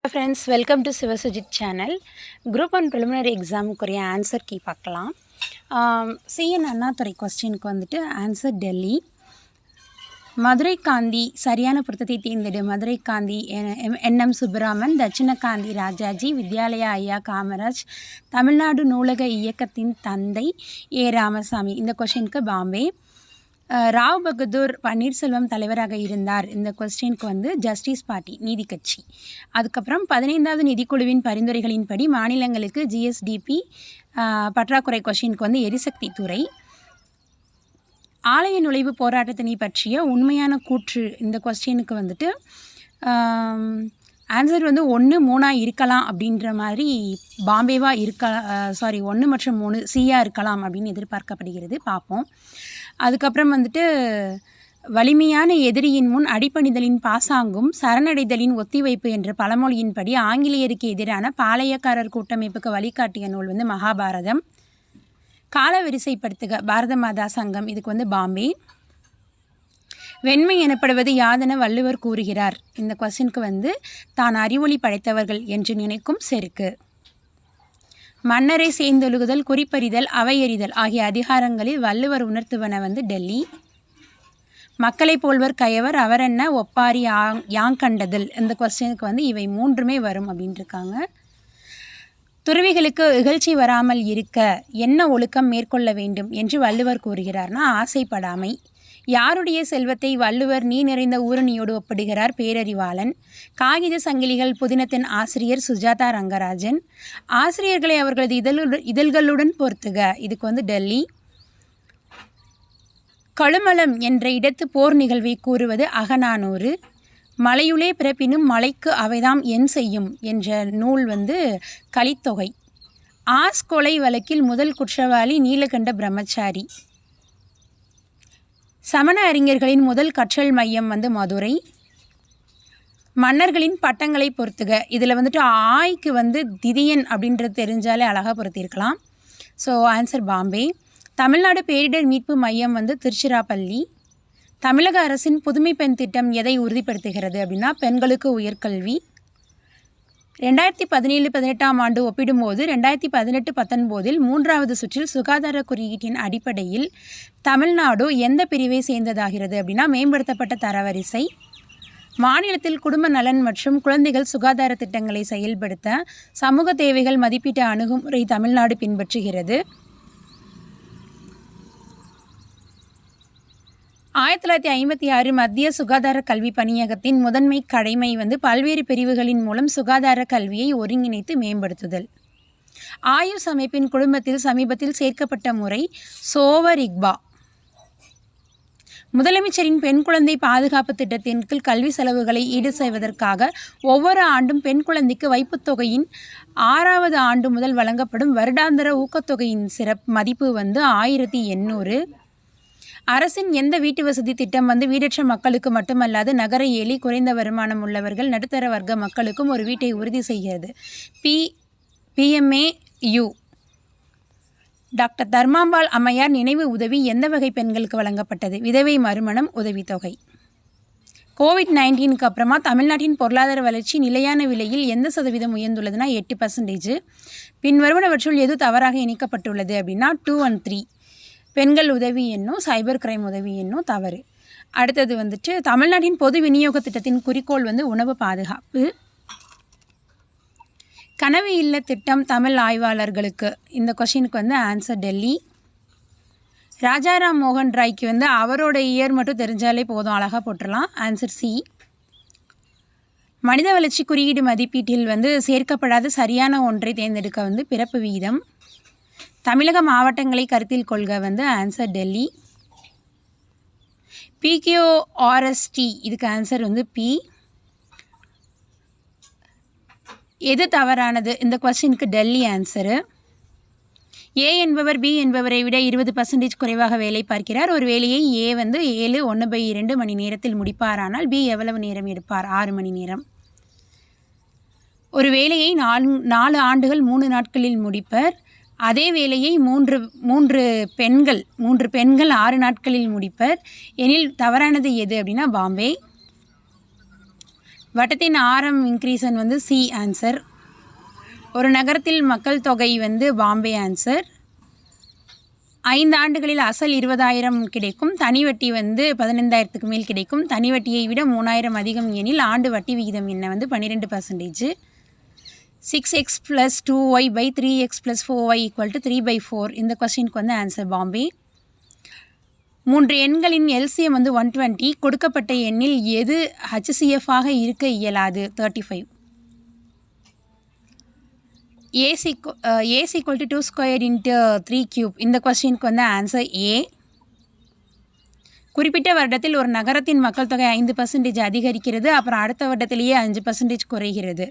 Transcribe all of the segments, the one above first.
Friends, welcome to Sivasujith channel. Group 1 preliminary எக்ஸாமுக்குரிய answer key பார்க்கலாம். C N Annadurai கொஸ்டினுக்கு வந்துட்டு ஆன்சர் டெல்லி. மதுரை காந்தி சரியான பொருத்தத்தை தேர்ந்தெடு. மதுரை காந்தி என்எம் சுப்பராமன், தட்சிணகாந்தி ராஜாஜி, வித்யாலயா ஐயா காமராஜ், தமிழ்நாடு நூலக இயக்கத்தின் தந்தை ஏ ராமசாமி. இந்த கொஸ்டினுக்கு பாம்பே. ராவ் பகதூர் பன்னீர்செல்வம் தலைவராக இருந்தார். இந்த கொஸ்டினுக்கு வந்து ஜஸ்டிஸ் பார்ட்டி, நீதி கட்சி. அதுக்கப்புறம் 15வது நிதிக்குழுவின் பரிந்துரைகளின்படி மாநிலங்களுக்கு ஜிஎஸ்டிபி பற்றாக்குறை. கொஸ்டினுக்கு வந்து எரிசக்தி துறை. ஆலய நுழைவு போராட்டத்தினை பற்றிய உண்மையான கூற்று. இந்த கொஸ்டினுக்கு வந்துட்டு ஆன்சர் வந்து 1, 3 இருக்கலாம் அப்படின்ற மாதிரி பாம்பேவாக இருக்கலாம். 1 மற்றும் 3 சியாக இருக்கலாம் அப்படின்னு எதிர்பார்க்கப்படுகிறது. பார்ப்போம். அதுக்கப்புறம் வந்துட்டு வலிமையான எதிரியின் முன் அடிப்பணிதலின் பாசாங்கும் சரணடைதலின் ஒத்திவைப்பு என்ற பழமொழியின்படி ஆங்கிலேயருக்கு எதிரான பாளையக்காரர் கூட்டமைப்புக்கு வழிகாட்டிய நூல் வந்து மகாபாரதம். கால வரிசைப்படுத்துக. பாரத மாதா சங்கம். இதுக்கு வந்து பாம்பே. வெண்மை எனப்படுவது யாதென வள்ளுவர் கூறுகிறார். இந்த கொஸ்டினுக்கு வந்து தான் அறிவொளி படைத்தவர்கள் என்று நினைக்கும் செருக்கு. மன்னரை சேர்ந்தொழுகுதல், குறிப்பறிதல், அவையறிதல் ஆகிய அதிகாரங்களில் வள்ளுவர் உணர்த்துவன வந்து டெல்லி. மக்களை போல்வர் கயவர் அவரென்ன ஒப்பாரி யாங்கண்டதில். இந்த கொஸ்டினுக்கு வந்து இவை 3மே வரும் அப்படின்ட்டுருக்காங்க. துறவிகளுக்கு இகழ்ச்சி வராமல் இருக்க என்ன ஒழுக்கம் மேற்கொள்ள வேண்டும் என்று வள்ளுவர் கூறுகிறார்னா ஆசைப்படாமை. யாருடைய செல்வத்தை வள்ளுவர் நீ நிறைந்த ஊரணியோடு ஒப்பிடுகிறார்? பேரறிவாளன். காகித சங்கிலிகள் புதினத்தின் ஆசிரியர் சுஜாதா ரங்கராஜன். ஆசிரியர்களை அவர்களது இதழ்களுடன் பொறுத்துக. இதுக்கு வந்து டெல்லி. கழுமலம் என்ற இடத்து போர் நிகழ்வை கூறுவது அகநானூறு. மலையுளே பிறப்பினும் மலைக்கு அவைதாம் என் செய்யும் என்ற நூல் வந்து கலித்தொகை. ஆஸ் கொலை வழக்கில் முதல் குற்றவாளி நீலகண்ட பிரம்மச்சாரி. சமண அறிஞர்களின் முதல் கற்றல் மையம் வந்து மதுரை. மன்னர்களின் பட்டங்களை பொறுத்துக. இதில் வந்துட்டு ஆய்க்கு வந்து திதியன் அப்படின்றது தெரிஞ்சாலே அழகாக பொருத்தியிருக்கலாம். So answer Bombay. தமிழ்நாடு பேரிடர் மீட்பு மையம் வந்து திருச்சிராப்பள்ளி. தமிழக அரசின் புதுமை பெண் திட்டம் எதை உறுதிப்படுத்துகிறது அப்படின்னா பெண்களுக்கு உயர்கல்வி. 2017-18 ஆண்டு ஒப்பிடும்போது 2018-19 3வது சுற்றில் சுகாதார குறியீட்டின் அடிப்படையில் தமிழ்நாடு எந்த பிரிவை சேர்ந்ததாகிறது அப்படின்னா மேம்படுத்தப்பட்ட தரவரிசை. மாநிலத்தில் குடும்ப நலன் மற்றும் குழந்தைகள் சுகாதார திட்டங்களை செயல்படுத்த சமூக தேவைகள் மதிப்பீட்டு அணுகுமுறை தமிழ்நாடு பின்பற்றுகிறது. 1956 மத்திய சுகாதார கல்வி பணியகத்தின் முதன்மை கடமை வந்து பல்வேறு பிரிவுகளின் மூலம் சுகாதார கல்வியை ஒருங்கிணைத்து மேம்படுத்துதல். ஆயுஷ் அமைப்பின் குடும்பத்தில் சமீபத்தில் சேர்க்கப்பட்ட முறை சோவரிக்பா. முதலமைச்சரின் பெண் குழந்தை பாதுகாப்பு திட்டத்தின் கீழ் கல்வி செலவுகளை ஈடு செய்வதற்காக ஒவ்வொரு ஆண்டும் பெண் குழந்தைக்கு வைப்புத்தொகையின் 6வது ஆண்டு முதல் வழங்கப்படும் வருடாந்திர ஊக்கத்தொகையின் மதிப்பு வந்து 1800. அரசின் எந்த வீட்டு வசதி திட்டம் வந்து வீடற்ற மக்களுக்கு மட்டுமல்லாது நகர ஏழை, குறைந்த வருமானம் உள்ளவர்கள், நடுத்தர வர்க்க மக்களுக்கும் ஒரு வீட்டை உறுதி செய்கிறது? PMAU. டாக்டர் தர்மாம்பாள் அம்மையார் நினைவு உதவி எந்த வகை பெண்களுக்கு வழங்கப்பட்டது? விதவை மறுமணம் உதவித்தொகை. COVID-19க்கு அப்புறமா தமிழ்நாட்டின் பொருளாதார வளர்ச்சி நிலையான விலையில் எந்த சதவீதம் உயர்ந்துள்ளதுன்னா 8%. பின்வருவனவற்றுள் எது தவறாக இணைக்கப்பட்டுள்ளது அப்படின்னா 2 and 3. பெண்கள் உதவி எண்ணும், சைபர் கிரைம் உதவி எண்ணும் தவறு. அடுத்தது வந்துட்டு தமிழ்நாட்டின் பொது விநியோக திட்டத்தின் குறிக்கோள் வந்து உணவு பாதுகாப்பு. கனவு இல்ல திட்டம் தமிழ் ஆய்வாளர்களுக்கு. இந்த கொஸ்டினுக்கு வந்து ஆன்சர் டெல்லி. ராஜாராம் மோகன் ராய்க்கு வந்து அவரோட இயர் மட்டும் தெரிஞ்சாலே போதும், அழகாக போட்டுடலாம். Answer C. மனித வளர்ச்சி குறியீடு மதிப்பீட்டில் வந்து சேர்க்கப்படாத சரியான ஒன்றை தேர்ந்தெடுக்க வந்து பிறப்பு வீதம். தமிழக மாவட்டங்களை கருத்தில் கொள்க வந்து ஆன்சர் டெல்லி. PQRST. இதுக்கு ஆன்சர் வந்து பி. எது தவறானது? இந்த கொஸ்டினுக்கு டெல்லி ஆன்சரு. ஏ என்பவர் பி என்பவரை விட 20% குறைவாக வேலை பார்க்கிறார். ஒரு வேலையை ஏ வந்து 7 மணி நேரத்தில் முடிப்பாரானால் பி எவ்வளவு நேரம் எடுப்பார்? 6 மணி நேரம். ஒரு வேலையை 4 ஆண்டுகள் 3 நாட்களில் முடிப்பர். அதே வேலையை மூன்று பெண்கள் 6 நாட்களில் முடிப்பர் எனில் தவறானது எது அப்படின்னா பாம்பே. வட்டத்தின் ஆரம் இன்க்ரீசன் வந்து சி ஆன்சர். ஒரு நகரத்தில் மக்கள் தொகை வந்து பாம்பே ஆன்சர். 5 ஆண்டுகளில் அசல் 20,000 கிடைக்கும். தனி வட்டி வந்து 15,000க்கு மேல் கிடைக்கும். தனி வட்டியை விட 3,000 அதிகம் எனில் ஆண்டு வட்டி விகிதம் என்ன வந்து 12%. 6x + 2y / 3x + 4y = 3/4. இந்த கொஸ்டினுக்கு வந்து ஆன்சர் பாம்பே. 3 எண்களின் எல்சிஎம் வந்து 120. கொடுக்கப்பட்ட எண்ணில் எது HCF ஆக இருக்க இயலாது? 35. AC = 2² × 3³. இந்த கொஸ்டினுக்கு வந்து ஆன்சர் ஏ. குறிப்பிட்ட வருடத்தில் ஒரு நகரத்தின் மக்கள் தொகை 5% அதிகரிக்கிறது, அப்புறம் அடுத்த வருடத்திலேயே 5% குறைகிறது.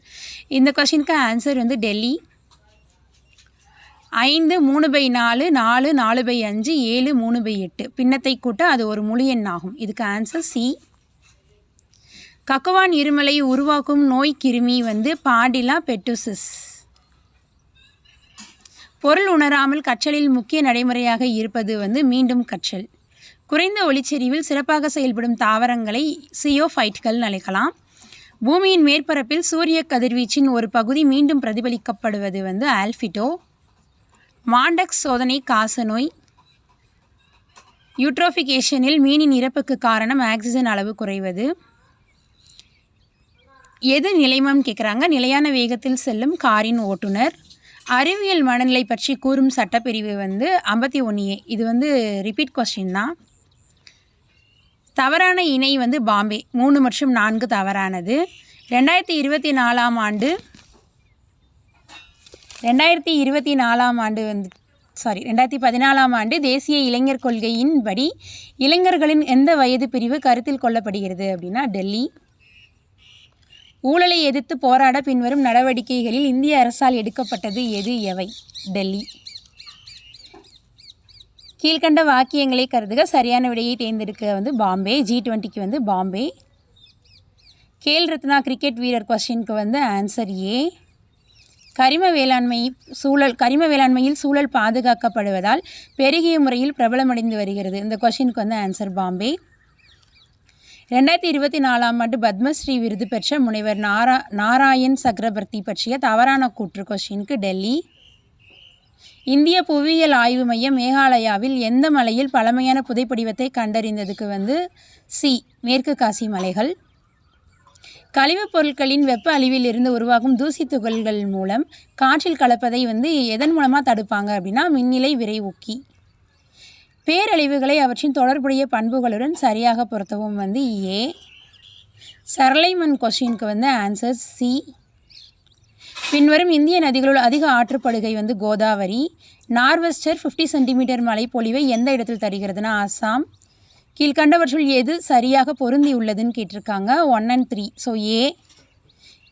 இந்த கொஸ்டினுக்கு ஆன்சர் வந்து டெல்லி. 5 3/4, 4 4/5, 7 3/8. பின்னத்தை கூட்ட அது ஒரு முழு எண் ஆகும். இதுக்கு ஆன்சர் சி. கக்குவான் இருமலை உருவாக்கும் நோய் கிருமி வந்து பார்டிலா பெர்டுசிஸ். பொருள் உணராமல் கற்றலில் முக்கிய நடைமுறையாக இருப்பது வந்து மீண்டும் கற்றல். குறைந்த ஒளிச்செறிவில் சிறப்பாக செயல்படும் தாவரங்களை சியோஃபைட்கள் அழைக்கலாம். பூமியின் மேற்பரப்பில் சூரிய கதிர்வீச்சின் ஒரு பகுதி மீண்டும் பிரதிபலிக்கப்படுவது வந்து ஆல்ஃபிட்டோ. மாண்டக்ஸ் சோதனை காசநோய். யூட்ரோஃபிகேஷனில் மீனின் இறப்புக்கு காரணம் ஆக்சிஜன் அளவு குறைவது. எது நிலைமம் கேட்குறாங்க. நிலையான வேகத்தில் செல்லும் காரின் ஓட்டுநர். அறிவியல் மனநிலை பற்றி கூறும் சட்டப்பிரிவு வந்து 51A. இது வந்து ரிப்பீட் கொஸ்டின் தான். தவறான இணை வந்து பாம்பே. 3 மற்றும் 4 தவறானது. 2014ஆம் ஆண்டு 2014ஆம் ஆண்டு தேசிய இளைஞர் கொள்கையின்படி இளைஞர்களின் எந்த வயது பிரிவு கருத்தில் கொள்ளப்படுகிறது அப்படின்னா டெல்லி. ஊழலை எதிர்த்து போராட பின்வரும் நடவடிக்கைகளில் இந்திய அரசால் எடுக்கப்பட்டது எது எவை? டெல்லி. கீழ்கண்ட வாக்கியங்களை கருதுக. சரியான விடையை தேர்ந்தெடுக்க வந்து பாம்பே. G20க்கு வந்து பாம்பே. கேல் ரத்னா கிரிக்கெட் வீரர் கொஸ்டினுக்கு வந்து ஆன்சர் ஏ. கரிம வேளாண்மையில் சூழல் பாதுகாக்கப்படுவதால் பெருகிய முறையில் பிரபலமடைந்து வருகிறது. இந்த கொஸ்டினுக்கு வந்து ஆன்சர் பாம்பே. 2024ஆம் ஆண்டு பத்மஸ்ரீ விருது பெற்ற முனைவர் நாராயண் சக்ரபர்த்தி பற்றிய தவறான கூற்று கொஸ்டினுக்கு டெல்லி. இந்திய புவியியல் ஆய்வு மையம் மேகாலயாவில் எந்த மலையில் பழமையான புதைப்படிவத்தை கண்டறிந்ததுக்கு வந்து சி. மேற்கு காசி மலைகள். கழிவுப் பொருட்களின் வெப்ப அழிவில் இருந்து உருவாகும் தூசி துகள்கள் மூலம் காற்றில் கலப்பதை வந்து எதன் மூலமாக தடுப்பாங்க அப்படின்னா மின்னிலை விரைவூக்கி. பேரழிவுகளை அவற்றின் தொடர்புடைய பண்புகளுடன் சரியாக பொருத்தவும் வந்து ஏ. சரளைமன் கொஸ்டினுக்கு வந்து ஆன்சர் சி. பின்வரும் இந்திய நதிகளுள் அதிக ஆற்றுப்படுகை வந்து கோதாவரி. நார்வெஸ்டர் 50 சென்டிமீட்டர் மழைப்பொழிவை எந்த இடத்தில் தருகிறதுனா அஸ்ஸாம். கீழ்கண்டவற்றுள் எது சரியாக பொருந்தி உள்ளதுன்னு கேட்டிருக்காங்க. 1 and 3. ஸோ ஏ.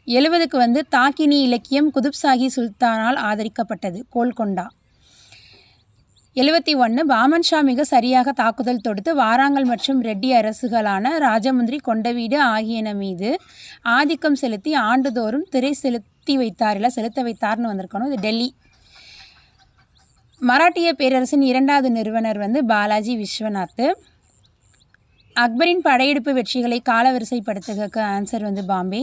70க்கு வந்து தாக்கினி இலக்கியம் குதுப்ஷாஹி சுல்தானால் ஆதரிக்கப்பட்டது. கோல்கொண்டா. 71 பாமன் ஷா மிக சரியாக தாக்குதல் தொடுத்து வாராங்கல் மற்றும் ரெட்டி அரசுகளான ராஜமுந்திரி கொண்டவீடு ஆகியன மீது ஆதிக்கம் செலுத்தி ஆண்டுதோறும் திரை செலுத்த வைத்தார்னு வந்திருக்கணும். இது டெல்லி. மராட்டிய பேரரசின் 2வது நிறுவனர் வந்து பாலாஜி விஸ்வநாத். அக்பரின் படையெடுப்பு வெற்றிகளை காலவரிசைப்படுத்துக ஆன்சர் வந்து பாம்பே.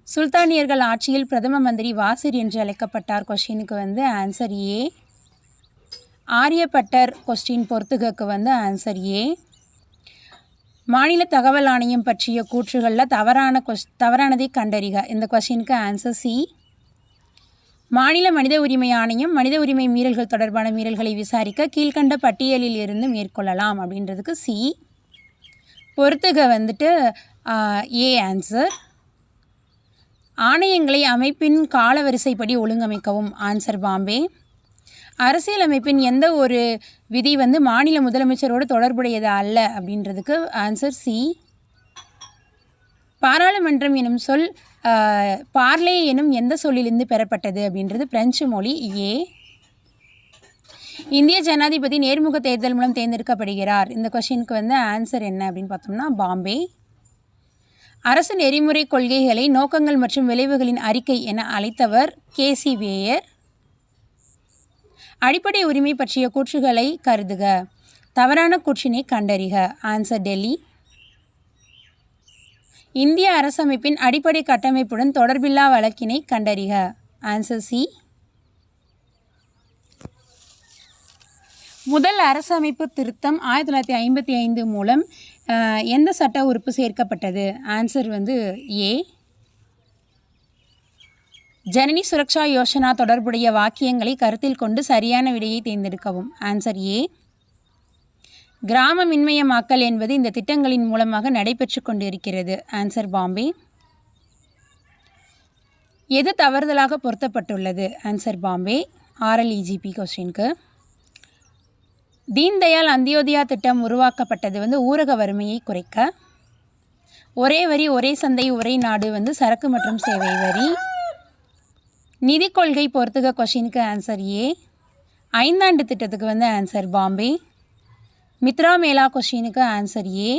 சுல்தானியர்கள் ஆட்சியில் பிரதம மந்திரி வாசிர் என்று அழைக்கப்பட்டார் கொஸ்டினுக்கு வந்து ஆன்சர் ஏ. ஆரியப்பட்டர் கொஸ்டின் பொறுத்துகக்கு வந்து ஆன்சர் ஏ. மாநில தகவல் ஆணையம் பற்றிய கூற்றுகளில் தவறானதை கண்டறிக. இந்த கொஸ்டினுக்கு ஆன்சர் சி. மாநில மனித உரிமை ஆணையம் மனித உரிமை மீறல்கள் தொடர்பான மீறல்களை விசாரிக்க கீழ்கண்ட பட்டியலில் இருந்து மேற்கொள்ளலாம் அப்படின்றதுக்கு சி. பொறுத்துக வந்துட்டு ஏ ஆன்சர். ஆணையங்களை அமைப்பின் காலவரிசைப்படி ஒழுங்கமைக்கவும் ஆன்சர் பாம்பே. அரசியலமைப்பின் எந்த ஒரு விதி வந்து மாநில முதலமைச்சரோடு தொடர்புடையது அல்ல அப்படின்றதுக்கு ஆன்சர் சி. பாராளுமன்றம் எனும் சொல் பார்லே எனும் எந்த சொல்லிலிருந்து பெறப்பட்டது அப்படின்றது பிரெஞ்சு மொழி ஏ. இந்திய ஜனாதிபதி நேர்முக தேர்தல் மூலம் தேர்ந்தெடுக்கப்படுகிறார். இந்த கொஸ்டினுக்கு வந்து ஆன்சர் என்ன அப்படின்னு பார்த்தோம்னா பாம்பே. அரசு நெறிமுறை கொள்கைகளை நோக்கங்கள் மற்றும் விளைவுகளின் அறிக்கை என அழைத்தவர் கேசி வேயர். அடிப்படை உரிமை பற்றிய கூற்றுகளை கருதுக. தவறான கூற்றினை கண்டறிக. ஆன்சர் டெல்லி. இந்திய அரசமைப்பின் அடிப்படை கட்டமைப்புடன் தொடர்பில்லா வழக்கினை கண்டறிக. Answer C. முதல் அரசமைப்பு திருத்தம் 1955 மூலம் எந்த சட்ட உறுப்பு சேர்க்கப்பட்டது? ஆன்சர் வந்து ஏ. ஜனனி சுரக்ஷா யோசனா தொடர்புடைய வாக்கியங்களை கருத்தில் கொண்டு சரியான விடையை தேர்ந்தெடுக்கவும். Answer A. கிராம மின்மயமாக்கல் என்பது இந்த திட்டங்களின் மூலமாக நடைபெற்று கொண்டிருக்கிறது. ஆன்சர் பாம்பே. எது தவறுதலாக பொருத்தப்பட்டுள்ளது? ஆன்சர் பாம்பே. RLEGP கொஸ்டினுக்கு. தீன்தயாள் அந்தியோதயா திட்டம் உருவாக்கப்பட்டது வந்து ஊரக வறுமையை குறைக்க. ஒரே வரி ஒரே சந்தை ஒரே நாடு வந்து சரக்கு மற்றும் சேவை வரி. நிதி கொள்கை பொறுத்துக கொஸ்டினுக்கு ஆன்சர் ஏ. 5ஆண்டு திட்டத்துக்கு வந்து ஆன்சர் பாம்பே. மித்ரா மேலா கொஸ்டினுக்கு ஆன்சர் ஏ.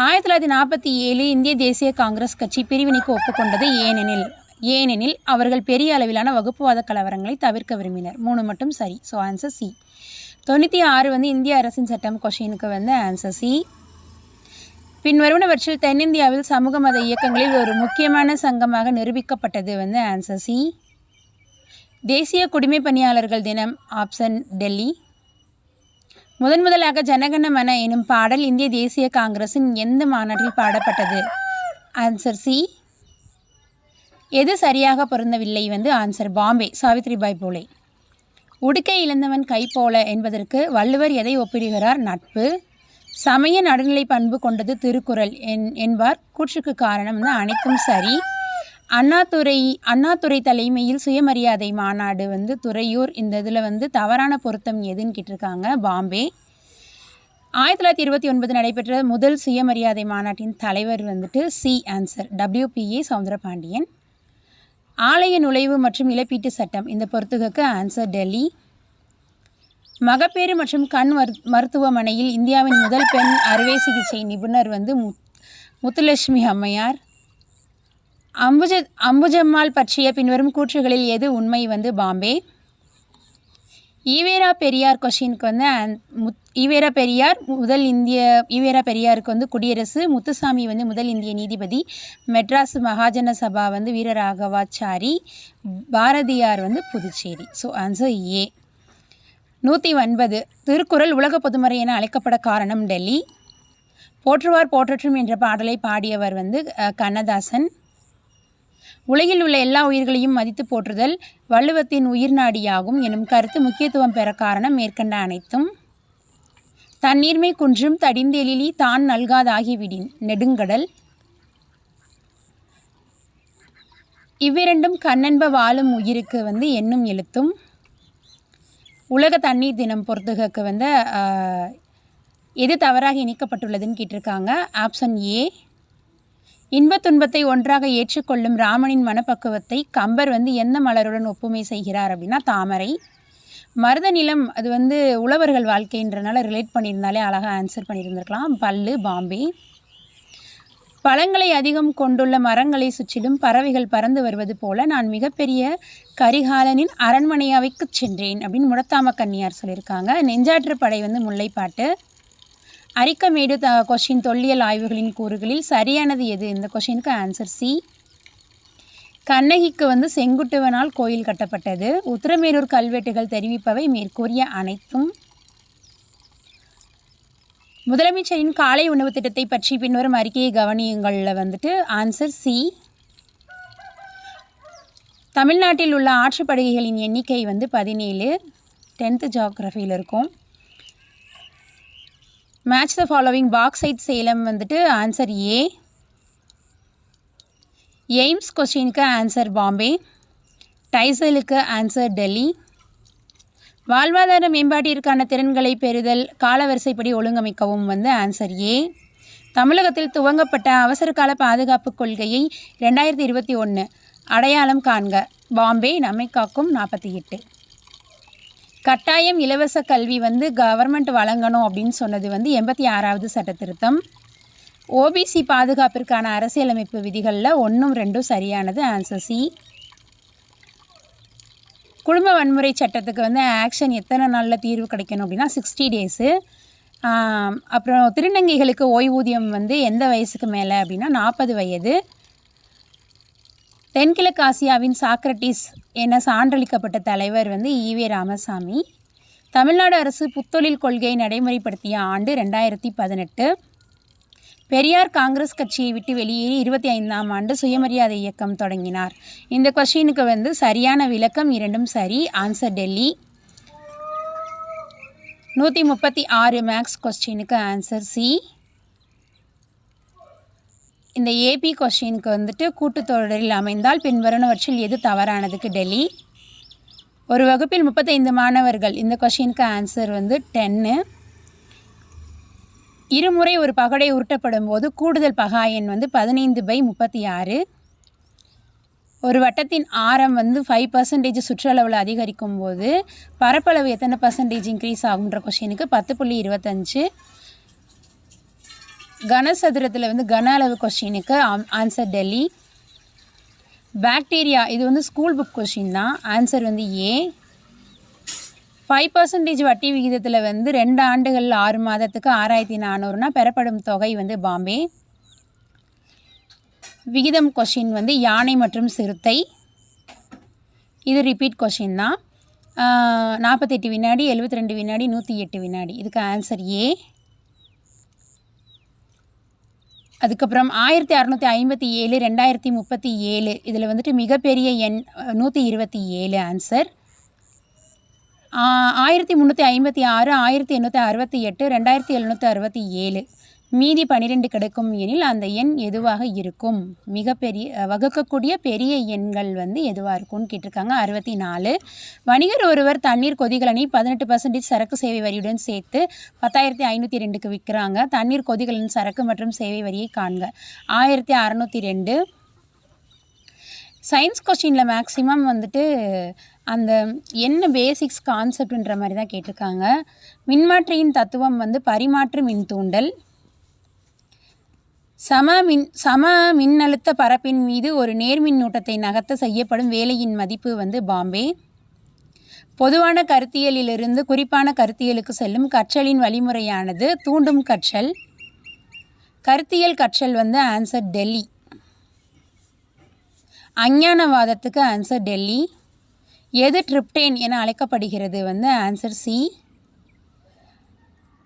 1947 இந்திய தேசிய காங்கிரஸ் கட்சி பிரிவினைக்கு ஒப்புக்கொண்டது ஏனெனில் அவர்கள் பெரிய அளவிலான வகுப்புவாத கலவரங்களை தவிர்க்க விரும்பினர். 3 மட்டும் சரி. So answer C. 96 வந்து இந்திய அரசின் சட்டம் கொஸ்டினுக்கு வந்து ஆன்சர் சி. பின்வருவனவற்றில் தென்னிந்தியாவில் சமூக மத இயக்கங்களில் ஒரு முக்கியமான சங்கமாக நிரூபிக்கப்பட்டது வந்து ஆன்சர் சி. தேசிய குடிமை பணியாளர்கள் தினம். ஆப்ஷன் டெல்லி. முதலாக ஜனகண மன எனும் பாடல் இந்திய தேசிய காங்கிரஸின் எந்த மாநாட்டில் பாடப்பட்டது? Answer C. எது சரியாக பொருந்தவில்லை வந்து ஆன்சர் பாம்பே. சாவித்ரிபாய் பூலே. உடுக்கை இழந்தவன் கை போல என்பதற்கு வள்ளுவர் எதை ஒப்பிடுகிறார்? நட்பு. சமய நடுநிலை பண்பு கொண்டது திருக்குறள் என்பார் கூற்றுக்கு காரணம் வந்து அனைத்தும் சரி. அண்ணாதுரை தலைமையில் சுயமரியாதை மாநாடு வந்து துறையூர். இந்த இதில் வந்து தவறான பொருத்தம் எதுன்னு கேட்டிருக்காங்க? பாம்பே. 1929 நடைபெற்ற முதல் சுயமரியாதை மாநாட்டின் தலைவர் வந்துட்டு சி. Answer WPA Soundarapandian. ஆலய நுழைவு மற்றும் இழப்பீட்டு சட்டம் இந்த பொறுத்துக்கு ஆன்சர் டெல்லி. மகப்பேறு மற்றும் கண் மருத்துவமனையில் இந்தியாவின் முதல் பெண் அறுவை சிகிச்சை நிபுணர் வந்து முத்துலட்சுமி அம்மையார். அம்புஜம்மாள் பற்றிய பின்வரும் கூற்றுகளில் எது உண்மை வந்து பாம்பே. ஈவேரா பெரியார் கொஸ்டினுக்கு வந்து ஈவேரா பெரியாருக்கு வந்து குடியரசு. முத்துசாமி வந்து முதல் இந்திய நீதிபதி. மெட்ராஸ் மகாஜன சபா வந்து வீரராகவாச்சாரி. பாரதியார் வந்து Puducherry. So answer A. 109 Thirukkural உலக பொதுமறை என அழைக்கப்பட காரணம்? டெல்லி. போற்றுவார் போற்றற்றும் என்ற பாடலை பாடியவர் வந்து கண்ணதாசன். உலகில் உள்ள எல்லா உயிர்களையும் மதித்து போற்றுதல் வள்ளுவத்தின் உயிர்நாடியாகும் எனும் கருத்து முக்கியத்துவம் பெற காரணம் மேற்கண்ட அனைத்தும். தண்ணீர்மை குன்றும் தடிந்தெழிலி தான் நல்காதாகிவிடின் நெடுங்கடல். இவ்விரண்டும் கண்ணென்ப வாழும் உயிருக்கு வந்து எண்ணும் எழுத்தும். உலக தண்ணீர் தினம் பொறுத்துக்கு வந்து எது தவறாக இணைக்கப்பட்டுள்ளதுன்னு கேட்டிருக்காங்க? Option A. இன்பத் துன்பத்தை ஒன்றாக ஏற்றுக்கொள்ளும் ராமனின் மனப்பக்குவத்தை கம்பர் வந்து எந்த மலருடன் ஒப்புமை செய்கிறார் அப்படின்னா தாமரை. மருத நிலம் அது வந்து உழவர்கள் வாழ்க்கைன்றனால ரிலேட் பண்ணியிருந்தாலே அழகாக ஆன்சர் பண்ணியிருந்திருக்கலாம். பல்லு. பாம்பே. பழங்களை அதிகம் கொண்டுள்ள மரங்களை சுற்றிலும் பறவைகள் பறந்து வருவது போல நான் மிகப்பெரிய கரிகாலனின் அரண்மனையாவைக்கு சென்றேன் அப்படின்னு முடத்தாம கன்னியார் சொல்லியிருக்காங்க. நெஞ்சாற்று படை வந்து முல்லைப்பாட்டு. அரிக்கமேடு கொஸ்டின் தொல்லியல் ஆய்வுகளின் கூறுகளில் சரியானது எது? இந்த கொஸ்டினுக்கு ஆன்சர் சி. கண்ணகிக்கு வந்து செங்குட்டுவனால் கோயில் கட்டப்பட்டது. உத்திரமேரூர் கல்வெட்டுகள் தெரிவிப்பவை மேற்கூறிய அனைத்தும். முதலமைச்சரின் காலை உணவு திட்டத்தை பற்றி பின்வரும் அறிக்கையை கவனியுங்களில் வந்துட்டு ஆன்சர் சி. தமிழ்நாட்டில் உள்ள ஆற்றுப்படுகைகளின் எண்ணிக்கை வந்து 17. 10th ஜியோகிராஃபியில் இருக்கும். Match the following. Bauxite Salem வந்துட்டு ஆன்சர் ஏ. எய்ம்ஸ் கொஸ்டினுக்கு ஆன்சர் பாம்பே. டைசலுக்கு ஆன்சர் டெல்லி. வாழ்வாதார மேம்பாட்டிற்கான திறன்களை பெறுதல் காலவரிசைப்படி ஒழுங்கமைக்கவும் வந்து ஆன்சர் ஏ. தமிழகத்தில் துவங்கப்பட்ட அவசரகால பாதுகாப்பு கொள்கையை 2021 அடையாளம் காண்க. பாம்பே. நம்மை காக்கும் 48. கட்டாயம் இலவச கல்வி வந்து கவர்மெண்ட் வழங்கணும் அப்படின்னு சொன்னது வந்து 86வது சட்ட திருத்தம். ஓபிசி பாதுகாப்பிற்கான அரசியலமைப்பு விதிகளில் 1, 2 சரியானது. Answer C. குடும்ப வன்முறை சட்டத்துக்கு வந்து ஆக்ஷன் எத்தனை நாளில் தீர்வு கிடைக்கணும் அப்படின்னா 60 days. அப்புறம் திருநங்கைகளுக்கு ஓய்வூதியம் வந்து எந்த வயசுக்கு மேலே அப்படின்னா 40 வயது. தென்கிழக்கு ஆசியாவின் சாக்ரட்டிஸ் என சான்றளிக்கப்பட்ட தலைவர் வந்து ஈவே ராமசாமி. தமிழ்நாடு அரசு புத்தொழில் கொள்கையை நடைமுறைப்படுத்திய ஆண்டு 2018. பெரியார் காங்கிரஸ் கட்சியை விட்டு வெளியேறி 25ஆம் ஆண்டு சுயமரியாதை இயக்கம் தொடங்கினார். இந்த கொஸ்டினுக்கு வந்து சரியான விளக்கம் இரண்டும் சரி. ஆன்சர் டெல்லி. 136 மேக்ஸ் கொஸ்டினுக்கு ஆன்சர் சி. இந்த ஏபி கொஸ்டினுக்கு வந்துட்டு கூட்டுத்தொடரில் அமைந்தால் பின்வருவனவற்றில் எது தவறானதுக்கு டெல்லி. ஒரு வகுப்பில் 35 மாணவர்கள். இந்த கொஸ்டினுக்கு ஆன்சர் வந்து 10. இருமுறை ஒரு பகடை உருட்டப்படும் போது கூடுதல் பகா எண் வந்து 15/36. ஒரு வட்டத்தின் ஆரம் வந்து 5% சுற்றளவில் அதிகரிக்கும் போது பரப்பளவு எத்தனை % இன்க்ரீஸ் ஆகுன்ற கொஸ்டினுக்கு 10.25. கனசதுரத்தில் வந்து கன அளவு கொஸ்டினுக்கு ஆன்சர் டெல்லி. பாக்டீரியா இது வந்து ஸ்கூல் புக் கொஸ்டின் தான். ஆன்சர் வந்து ஏ. 5% வட்டி விகிதத்தில் வந்து 2 ஆண்டுகள் 6 மாதத்துக்கு 6400னா பெறப்படும் தொகை வந்து பாம்பே. விகிதம் கொஸ்டின் வந்து யானை மற்றும் சிறுத்தை. இது ரிப்பீட் கொஸ்டின் தான். 48 வினாடி, 72 வினாடி, 108 வினாடி. இதுக்கு ஆன்சர் ஏ. அதுக்கப்புறம் 1657, 2037 இதில் வந்துட்டு மிகப்பெரிய எண் 127 ஆன்சர். 1356, 1868, 2767 மீதி 12 கிடைக்கும் எனில் அந்த எண் எதுவாக இருக்கும்? மிகப்பெரிய வகுக்கக்கூடிய பெரிய எண்கள் வந்து எதுவாக இருக்கும்னு கேட்டிருக்காங்க. 64. வணிகர் ஒருவர் தண்ணீர் கொதிகலனை 18% சரக்கு சேவை வரியுடன் சேர்த்து 10,502க்கு விற்கிறாங்க. தண்ணீர் கொதிகலன் சரக்கு மற்றும் சேவை வரியை காண்க. 1602. சயின்ஸ் கொஸ்டினில் மேக்ஸிமம் வந்துட்டு அந்த என்ன பேசிக்ஸ் கான்செப்ட்ன்ற மாதிரி தான் கேட்டிருக்காங்க. மின்மாற்றியின் தத்துவம் வந்து பரிமாற்று மின்தூண்டல். சம மின்னழுத்த பரப்பின் மீது ஒரு நேர்மின்னூட்டத்தை நகர்த்த செய்யப்படும் வேலையின் மதிப்பு வந்து பாம்பே. பொதுவான கருத்தியலிலிருந்து குறிப்பான கருத்தியலுக்கு செல்லும் கற்றலின் வழிமுறையானது தூண்டும் கற்றல். கருத்தியல் கற்றல் வந்து ஆன்சர் டெல்லி. அஞ்ஞானவாதத்துக்கு ஆன்சர் டெல்லி. எது ட்ரிப்டேன் என அழைக்கப்படுகிறது வந்து ஆன்சர் சி.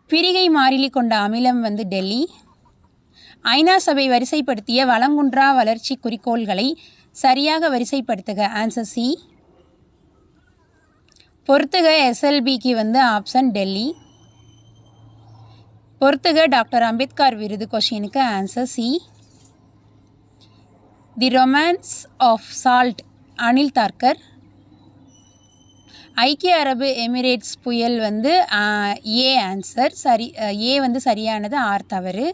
பிரிகை மாறிலி கொண்ட அமிலம் வந்து டெல்லி. ஐநா சபை வரிசைப்படுத்திய வளங்குன்றா வளர்ச்சி குறிக்கோள்களை சரியாக வரிசைப்படுத்துக. Answer C. பொறுத்துக எஸ்எல்பிக்கு வந்து ஆப்ஷன் டெல்லி. பொறுத்துக டாக்டர் அம்பேத்கர் விருது கொஸ்டினுக்கு answer C. The romance of salt Anil Dharker. ஐக்கிய அரபு எமிரேட்ஸ் புயல் வந்து ஏ ஆன்சர் சரி. ஏ வந்து சரியானது, ஆர் தவறு.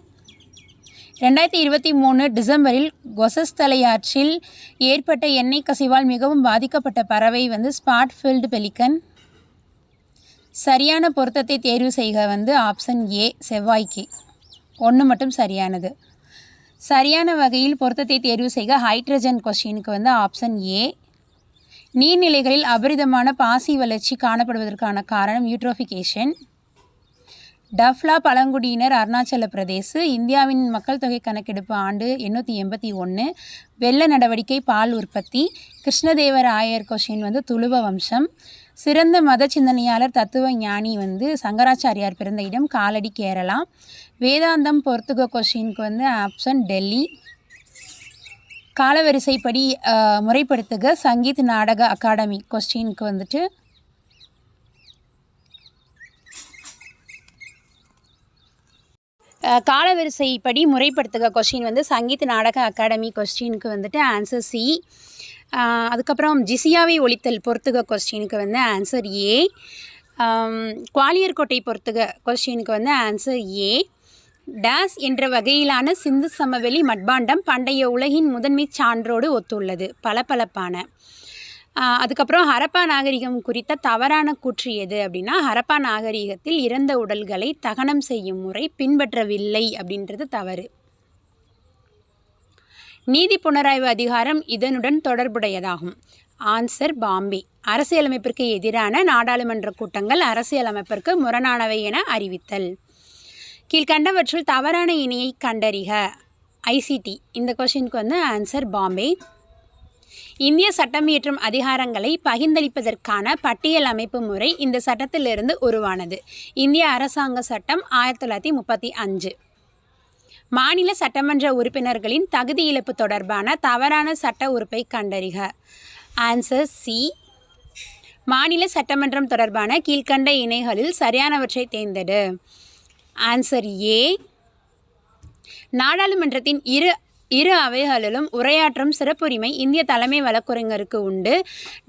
2023 டிசம்பரில் கொசஸ்தலை ஆற்றில் ஏற்பட்ட எண்ணெய் கசிவால் மிகவும் பாதிக்கப்பட்ட பறவை வந்து ஸ்பாட்ஃபில்டு பெலிக்கன். சரியான பொருத்தத்தை தேர்வு செய்க வந்து ஆப்ஷன் ஏ செவ்வாய்க்கு. 1 மட்டும் சரியானது. சரியான வகையில் பொருத்தத்தை தேர்வு செய்க. ஹைட்ரஜன் கொஸ்டினுக்கு வந்து ஆப்ஷன் ஏ. நீர்நிலைகளில் அபரிதமான பாசி வளர்ச்சி காணப்படுவதற்கான காரணம் யூட்ரோஃபிகேஷன். டஃப்லா பழங்குடியினர் அருணாச்சல பிரதேச. இந்தியாவின் மக்கள் தொகை கணக்கெடுப்பு ஆண்டு 881. வெள்ள நடவடிக்கை பால் உற்பத்தி. கிருஷ்ணதேவர் ஆயர் கொஸ்டின் வந்து துளுவ வம்சம். சிறந்த மத சிந்தனையாளர் தத்துவ ஞானி வந்து சங்கராச்சாரியார் பிறந்த இடம் காலடி கேரளா. வேதாந்தம் பொறுத்துக கொஸ்டினுக்கு வந்து ஆப்ஷன் டெல்லி. காலவரிசைப்படி முறைப்படுத்துக. சங்கீத் நாடக அகாடமி கொஸ்டினுக்கு வந்துட்டு காலவரிசைப்படி முறைப்படுத்துக கொஸ்டின் வந்து சங்கீத் நாடக அகாடமி கொஸ்டினுக்கு வந்துட்டு ஆன்சர் சி. அதுக்கப்புறம் ஜிசியாவை ஒழித்தல் பொறுத்துக கொஸ்டினுக்கு வந்து ஆன்சர் ஏ. குவாலியர் கோட்டை பொறுத்துக கொஸ்டினுக்கு வந்து ஆன்சர் ஏ. டேஸ் என்ற வகையிலான சிந்து சமவெளி மட்பாண்டம் பண்டைய உலகின் முதன்மை சான்றோடு ஒத்துள்ளது. பளபளப்பான. அதுக்கப்புறம் ஹரப்பா நாகரிகம் குறித்த தவறான கூற்று எது அப்படின்னா, ஹரப்பா நாகரிகத்தில் இறந்த உடல்களை தகனம் செய்யும் முறை பின்பற்றவில்லை அப்படின்றது தவறு. நீதி புனராய்வு அதிகாரம் இதனுடன் தொடர்புடையதாகும். ஆன்சர் பாம்பே. அரசியலமைப்பிற்கு எதிரான நாடாளுமன்ற கூட்டங்கள் அரசியலமைப்பிற்கு முரணானவை என அறிவித்தல். கீழ்கண்டவற்றுள் தவறான இணையை கண்டறிக. ஐசிடி. இந்த கொஷினுக்கு வந்து ஆன்சர் பாம்பே. இந்திய சட்டம் இயற்றும் அதிகாரங்களை பகிர்ந்தளிப்பதற்கான பட்டியல் அமைப்பு முறை இந்த சட்டத்திலிருந்து உருவானது. இந்திய அரசாங்க சட்டம் 1935. மாநில சட்டமன்ற உறுப்பினர்களின் தகுதி இழப்பு தொடர்பான தவறான சட்ட உறுப்பை கண்டறிக. Answer C. மாநில சட்டமன்றம் தொடர்பான கீழ்கண்ட இணைகளில் சரியானவற்றை தேர்ந்தெடு. Answer A. நாடாளுமன்றத்தின் இரு அவைகளிலும் உரையாற்றும் சிறப்புரிமை இந்திய தலைமை வழக்குரைஞருக்கு உண்டு.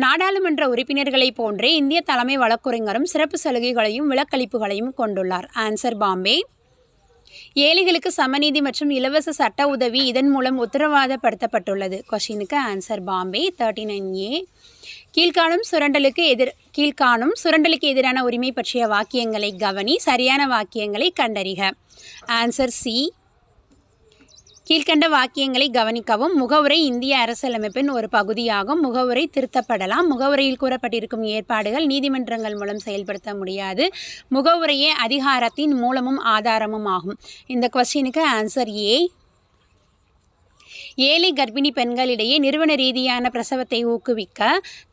நாடாளுமன்ற உறுப்பினர்களைப் போன்றே இந்திய தலைமை வழக்குரைஞரும் சிறப்பு சலுகைகளையும் விலக்களிப்புகளையும் கொண்டுள்ளார். ஆன்சர் பாம்பே. ஏழைகளுக்கு சமநீதி மற்றும் இலவச சட்ட உதவி இதன் மூலம் உத்தரவாதப்படுத்தப்பட்டுள்ளது. கொஷினுக்கு ஆன்சர் பாம்பே. 39A. கீழ்காணும் சுரண்டலுக்கு எதிரான உரிமை பற்றிய வாக்கியங்களை கவனி. சரியான வாக்கியங்களை கண்டறிக. Answer C. கீழ்கண்ட வாக்கியங்களை கவனிக்கவும். முகவுரை இந்திய அரசியலமைப்பின் ஒரு பகுதியாகும். முகவுரை திருத்தப்படலாம். முகவுரையில் கூறப்பட்டிருக்கும் ஏற்பாடுகள் நீதிமன்றங்கள் மூலம் செயல்படுத்த முடியாது. முகவுரையே அதிகாரத்தின் மூலமும் ஆதாரமும் ஆகும். இந்த கொஸ்டினுக்கு ஆன்சர் ஏ. ஏழை கர்ப்பிணி பெண்களிடையே நிறுவன ரீதியான பிரசவத்தை ஊக்குவிக்க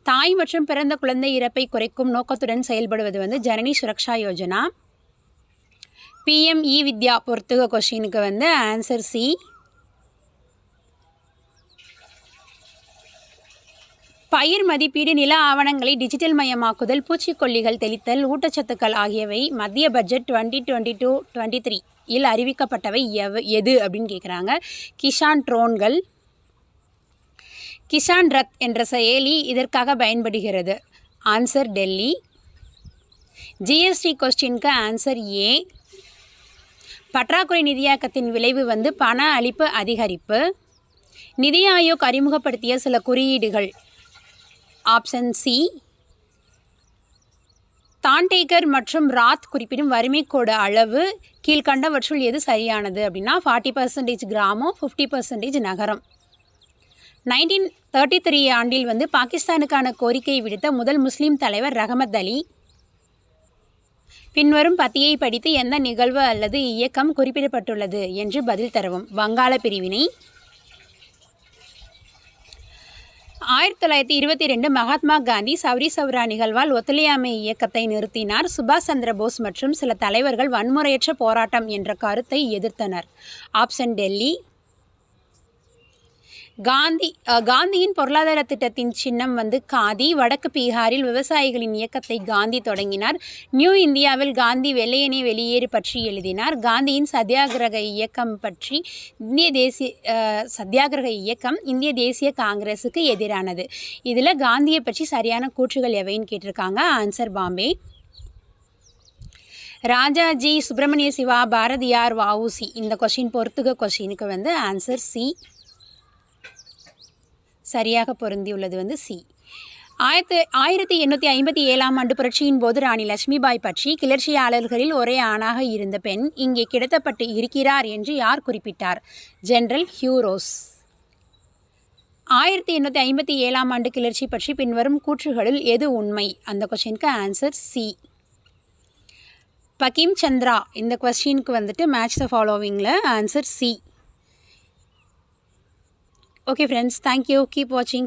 தாய் மற்றும் பிறந்த குழந்தை இறப்பை குறைக்கும் நோக்கத்துடன் செயல்படுவது வந்து ஜனனி சுரக்ஷா யோஜனா. PM வித்யா பொறுத்துக கொஸ்டினுக்கு வந்து ஆன்சர் சி. பயிர் மதிப்பீடு, நில ஆவணங்களை டிஜிட்டல் மயமாக்குதல், பூச்சிக்கொல்லிகள் தெளித்தல், ஊட்டச்சத்துக்கள் ஆகியவை மத்திய பட்ஜெட் 2022-23 இல் அறிவிக்கப்பட்டவை எது அப்படின்னு கேட்குறாங்க. கிஷான் ட்ரோன்கள். கிஷான் ரத் என்ற செயலி இதற்காக பயன்படுகிறது. ஆன்சர் டெல்லி. GST கொஸ்டினுக்கு ஆன்சர் ஏ. பற்றாக்குறை நிதியாக்கத்தின் விளைவு வந்து பண அளிப்பு அதிகரிப்பு. நிதி ஆயோக் அறிமுகப்படுத்திய சில குறியீடுகள். Option C. தாண்டேகர் மற்றும் ராத் குறிப்பிடும் வறுமை கோடு அளவு கீழ்கண்டவற்றுள் எது சரியானது அப்படின்னா 40% கிராமம், 50% நகரம். 1933 ஆண்டில் வந்து பாகிஸ்தானுக்கான கோரிக்கை விடுத்த முதல் முஸ்லீம் தலைவர் ரஹமத் அலி. பின்வரும் பத்தியை படித்து எந்த நிகழ்வு அல்லது இயக்கம் குறிப்பிடப்பட்டுள்ளது என்று பதில் தரவும். வங்காள பிரிவினை. 1922 மகாத்மா காந்தி சௌரி சௌரா நிகழ்வால் ஒத்துழையாமை இயக்கத்தை நிறுத்தினார். சுபாஷ் சந்திர போஸ் மற்றும் சில தலைவர்கள் வன்முறையற்ற போராட்டம் என்ற கருத்தை எதிர்த்தனர். ஆப்ஷன் டெல்லி. காந்தியின் பொருளாதார திட்டத்தின் சின்னம் வந்து காதி. வடக்கு பீகாரில் விவசாயிகளின் இயக்கத்தை காந்தி தொடங்கினார். நியூ இந்தியாவில் காந்தி வெள்ளையனே வெளியேறு பற்றி எழுதினார். காந்தியின் சத்தியாகிரக இயக்கம் இந்திய தேசிய காங்கிரஸுக்கு எதிரானது. இதில் காந்தியை பற்றி சரியான கூற்றுகள் எவைன்னு கேட்டிருக்காங்க. ஆன்சர் பாம்பே. ராஜாஜி, சுப்பிரமணிய சிவா, பாரதியார், வஉசி. இந்த கொஷின் பொறுத்துக கொஷினுக்கு வந்து ஆன்சர் சி. சரியாக பொருந்தியுள்ளது வந்து சி. 1857 ஆண்டு புரட்சியின் போது ராணி லட்சுமிபாய் பற்றி கிளர்ச்சியாளர்களில் ஒரே ஆணாக இருந்த பெண் இங்கே கிடத்தப்பட்டு இருக்கிறார் என்று யார் குறிப்பிட்டார்? ஜெனரல் ஹியூரோஸ். 1857 ஆண்டு கிளர்ச்சி பற்றி பின்வரும் கூற்றுகளில் எது உண்மை? அந்த கொஸ்டினுக்கு ஆன்சர் சி. பகிம் சந்திரா. இந்த கொஸ்டினுக்கு வந்துட்டு மேட்ச் த ஃபாலோவிங்கில் answer C. Okay friends, thank you. Keep watching.